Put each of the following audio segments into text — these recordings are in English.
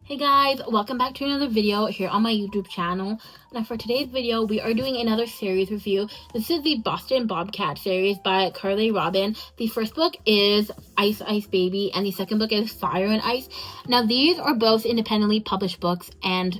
Hey guys, welcome back to another video here on my YouTube channel. Now for today's video, we are doing another series review. This is the Boston Bobcat series by Carly Robyn. The first book is Ice Ice Baby and the second book is Fire and Ice. Now these are both independently published books, and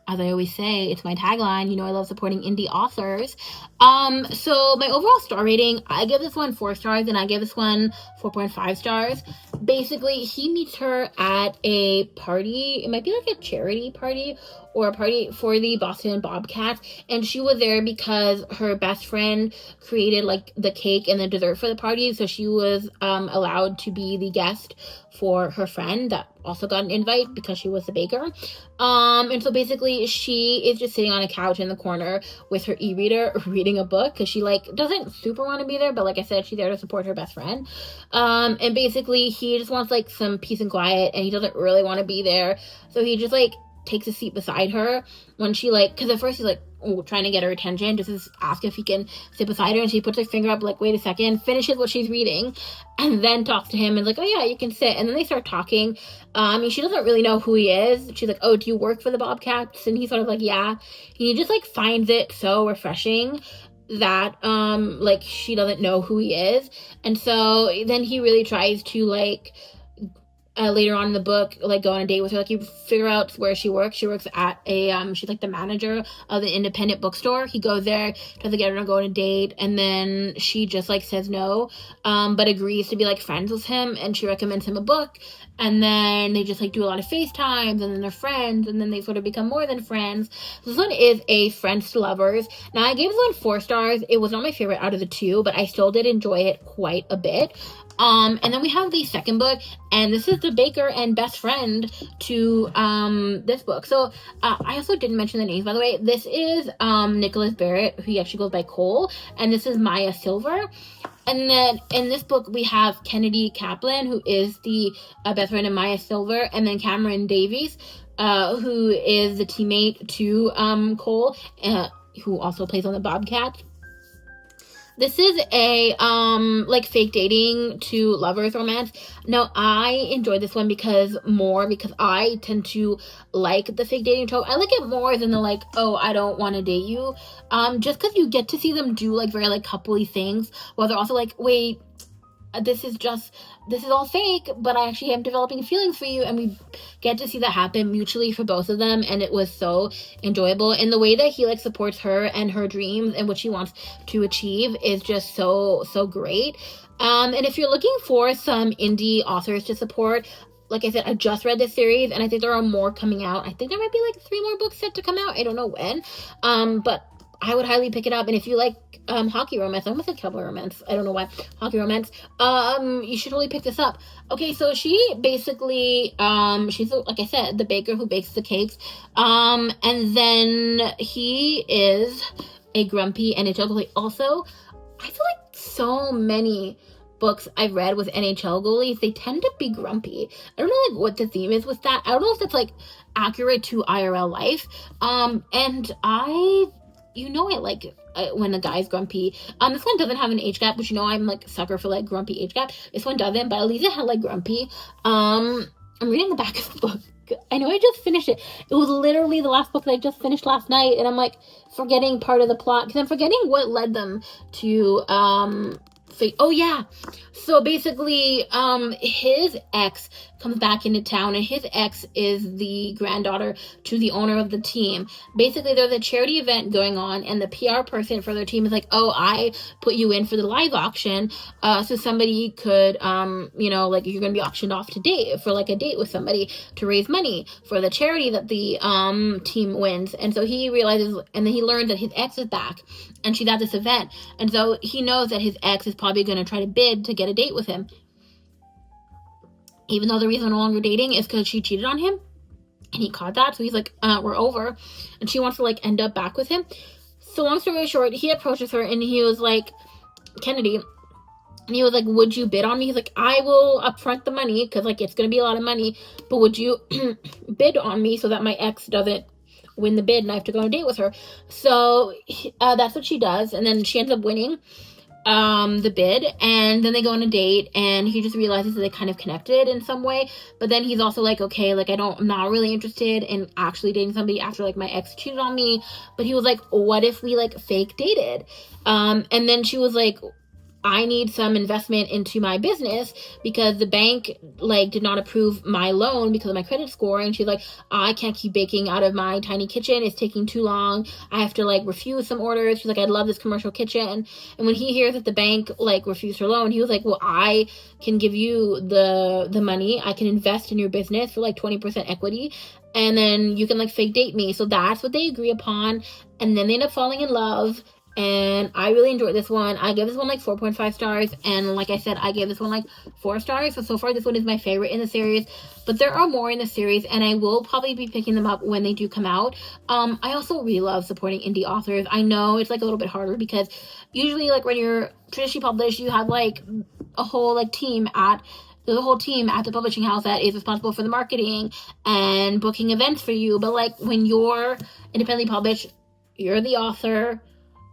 as I always say, it's my tagline, you know I love supporting indie authors. So my overall star rating, I give this one 4 stars and I give this one 4.5 stars. Basically, he meets her at a party. It might be like a charity party or a party for the Boston Bobcats, and she was there because her best friend created like the cake and the dessert for the party, so she was allowed to be the guest for her friend that also got an invite because she was the baker. And so basically she is just sitting on a couch in the corner with her e-reader reading a book because she like doesn't super want to be there, but like I said, she's there to support her best friend. And basically he just wants like some peace and quiet, and he doesn't really want to be there, so he just like takes a seat beside her when she like, because at first he's like trying to get her attention, just to ask if he can sit beside her, and she puts her finger up like, wait a second, finishes what she's reading, and then talks to him and like, oh yeah, you can sit. And then they start talking. She doesn't really know who he is. She's like, oh, do you work for the Bobcats? And he's sort of like, yeah. And he just like finds it so refreshing that like she doesn't know who he is. And so then he really tries to like later on in the book, like go on a date with her. Like you figure out where she works. She works at a she's like the manager of the independent bookstore. He goes there, tries to get her to go on a date, and then she just like says no, but agrees to be like friends with him, and she recommends him a book, and then they just like do a lot of FaceTimes, and then they're friends, and then they sort of become more than friends. So this one is a friends to lovers. Now I gave this one 4 stars. It was not my favorite out of the 2, but I still did enjoy it quite a bit. And then we have the second book, and this is the baker and best friend to this book. So I also didn't mention the names, by the way. This is Nicholas Barrett, who actually goes by Cole, and this is Maya Silver. And then in this book we have Kennedy Kaplan, who is the best friend of Maya Silver, and then Cameron Davies, who is the teammate to Cole, who also plays on the Bobcats. This is a like fake dating to lovers romance. Now I enjoyed this one because I tend to like the fake dating trope. I like it more than the like, oh, I don't want to date you. Just because you get to see them do like very like coupley things, while they're also like, wait, this is all fake, but I actually am developing feelings for you, and we get to see that happen mutually for both of them, and it was so enjoyable. And the way that he like supports her and her dreams and what she wants to achieve is just so great. And if you're looking for some indie authors to support, like I said, I just read this series, and I think there are more coming out. I think there might be like 3 more books set to come out. I don't know when, but I would highly pick it up. And if you like hockey romance, I almost said cowboy romance, I don't know why, hockey romance, you should really pick this up. Okay, so she basically, she's, like I said, the baker who bakes the cakes, and then he is a grumpy NHL goalie. Also, I feel like so many books I've read with NHL goalies, they tend to be grumpy. I don't know like what the theme is with that. I don't know if that's like accurate to IRL life. And you know I like when a guy's grumpy. This one doesn't have an age gap, which you know I'm like a sucker for like grumpy age gap. This one doesn't, but at least it had like grumpy. I'm reading the back of the book. I know I just finished it. It was literally the last book that I just finished last night, and I'm like forgetting part of the plot because I'm forgetting what led them to oh yeah, so basically his ex comes back into town, and his ex is the granddaughter to the owner of the team. Basically there's a charity event going on, and the PR person for their team is like, oh, I put you in for the live auction, so somebody could you know, like you're gonna be auctioned off to date for like a date with somebody to raise money for the charity that the team wins. And so he realizes, and then he learns that his ex is back and she's at this event, and so he knows that his ex is probably going to try to bid to get a date with him, even though the reason they're no longer dating is because she cheated on him, and he caught that. So he's like, we're over, and she wants to like end up back with him. So long story short, he approaches her, and he was like, Kennedy, and he was like, would you bid on me? He's like, I will upfront the money because like it's going to be a lot of money, but would you bid on me so that my ex doesn't win the bid and I have to go on a date with her? So that's what she does, and then she ends up winning. the bid, and then they go on a date, and he just realizes that they kind of connected in some way. But then he's also like, okay, like I'm not really interested in actually dating somebody after like my ex cheated on me. But he was like, what if we like fake dated? And then she was like, I need some investment into my business because the bank like did not approve my loan because of my credit score. And she's like, I can't keep baking out of my tiny kitchen. It's taking too long. I have to like refuse some orders. She's like, I love this commercial kitchen. And when he hears that the bank like refused her loan, he was like, well, I can give you the money. I can invest in your business for like 20% equity. And then you can like fake date me. So that's what they agree upon. And then they end up falling in love. And I really enjoyed this one. I gave this one like 4.5 stars. And like I said, I gave this one like 4 stars. So far, this one is my favorite in the series. But there are more in the series, and I will probably be picking them up when they do come out. I also really love supporting indie authors. I know it's like a little bit harder because usually like when you're traditionally published, you have like a whole like team at the whole team at the publishing house that is responsible for the marketing and booking events for you. But like when you're independently published, you're the author.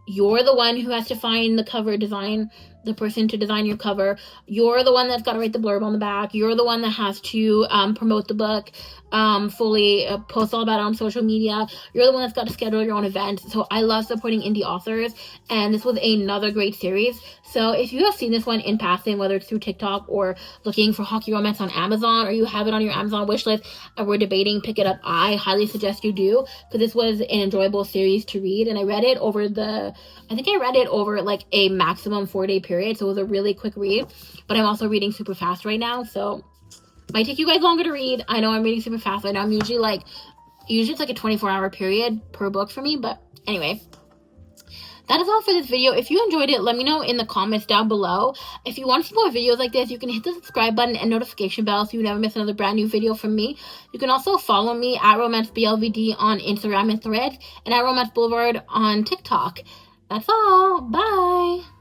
You're the one who has to find the cover design, the person to design your cover. You're the one that's got to write the blurb on the back. You're the one that has to promote the book fully, post all about it on social media. You're the one that's got to schedule your own events. So I love supporting indie authors, and this was another great series. So if you have seen this one in passing, whether it's through TikTok or looking for Hockey Romance on Amazon, or you have it on your Amazon wish list and we're debating pick it up, I highly suggest you do, because this was an enjoyable series to read. And I read it over like a maximum 4-day period, so it was a really quick read. But I'm also reading super fast right now, so might take you guys longer to read. I know I'm reading super fast. I know I'm usually it's like a 24-hour period per book for me. But anyway, that is all for this video. If you enjoyed it, let me know in the comments down below. If you want to see more videos like this, you can hit the subscribe button and notification bell so you never miss another brand new video from me. You can also follow me at RomanceBLVD on Instagram and Threads, and at Romance Boulevard on TikTok. That's all. Bye.